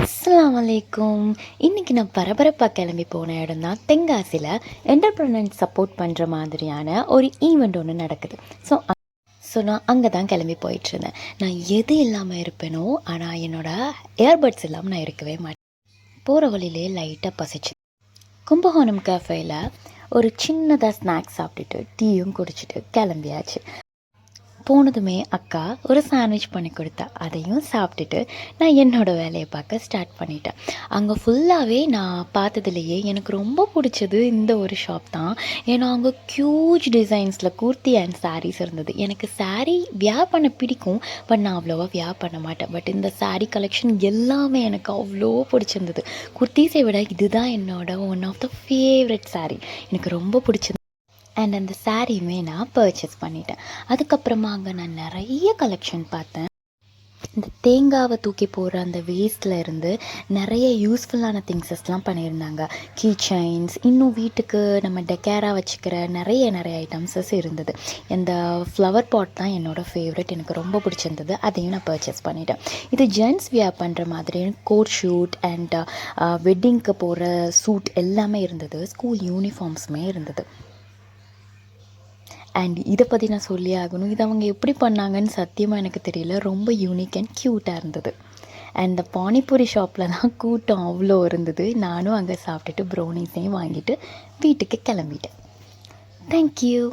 அஸ்ஸலாமு அலைக்கும். இன்றைக்கி நான் பரபரப்பாக கிளம்பி போன இடம் தான் தென்காசியில் என்டர்பிரனர் சப்போர்ட் பண்ணுற மாதிரியான ஒரு ஈவெண்ட் ஒன்று நடக்குது. நான் அங்கே தான் கிளம்பி போயிட்டுருந்தேன். நான் எது இல்லாமல் இருப்பேனோ, ஆனால் என்னோடய ஏர்பட்ஸ் இல்லாமல் நான் இருக்கவே மாட்டேன். போகிற வழியிலே லைட்டாக பசிச்சு கும்பகோணம் கேஃபேயில் ஒரு சின்னதாக ஸ்நாக்ஸ் சாப்பிட்டுட்டு டீயும் குடிச்சிட்டு கிளம்பியாச்சு. போனதுமே அக்கா ஒரு சாண்ட்விச் பண்ணி கொடுத்தா. அதையும் சாப்பிட்டுட்டு நான் என்னோடய வேலையை பார்க்க ஸ்டார்ட் பண்ணிட்டேன். அங்கே ஃபுல்லாகவே நான் பார்த்ததுலேயே எனக்கு ரொம்ப பிடிச்சது இந்த ஒரு ஷாப் தான். ஏன்னா அங்கே ஹியூஜ் டிசைன்ஸில் குர்த்தி அண்ட் சாரீஸ் இருந்தது. எனக்கு சாரீ வியர் பண்ண பிடிக்கும், பட் நான் அவ்வளோவா வியர் பண்ண மாட்டேன். பட் இந்த சாரீ கலெக்ஷன் எல்லாமே எனக்கு அவ்வளோ பிடிச்சிருந்தது. குர்த்திஸை விட இதுதான் என்னோட one of the favourite sari. எனக்கு ரொம்ப பிடிச்சது. அண்ட் அந்த சாரியுமே நான் பர்ச்சேஸ் பண்ணிட்டேன். அதுக்கப்புறமா அங்கே நான் நிறைய கலெக்ஷன் பார்த்தேன். இந்த தேங்காவை தூக்கி போடுற அந்த வேஸ்ட்டில் இருந்து நிறைய யூஸ்ஃபுல்லான திங்ஸஸ்லாம் பண்ணியிருந்தாங்க. கீ செயின்ஸ், இன்னும் வீட்டுக்கு நம்ம டெக்கேராக வச்சுக்கிற நிறைய ஐட்டம்ஸஸ் இருந்தது. இந்த ஃப்ளவர் பாட் தான் என்னோடய ஃபேவரெட். எனக்கு ரொம்ப பிடிச்சிருந்தது. அதையும் நான் பர்ச்சேஸ் பண்ணிட்டேன். இது ஜென்ட்ஸ் வியர் பண்ணுற மாதிரி கோட் ஷூட் அண்ட் வெட்டிங்க்கு போகிற சூட் எல்லாமே இருந்தது. ஸ்கூல் யூனிஃபார்ம்ஸுமே இருந்தது. அண்ட் இதை பற்றி நான் சொல்லி ஆகணும். இது அவங்க எப்படி பண்ணாங்கன்னு சத்தியமாக எனக்கு தெரியல. ரொம்ப யூனிக் அண்ட் க்யூட்டாக இருந்தது. அண்ட் இந்த பானிபூரி ஷாப்பில் தான் கூட்டம் அவ்வளோ இருந்தது. நானும் அங்கே சாப்பிட்டுட்டு ப்ரௌனிஸையும் வாங்கிட்டு வீட்டுக்கு கிளம்பிட்டேன். தேங்க்யூ.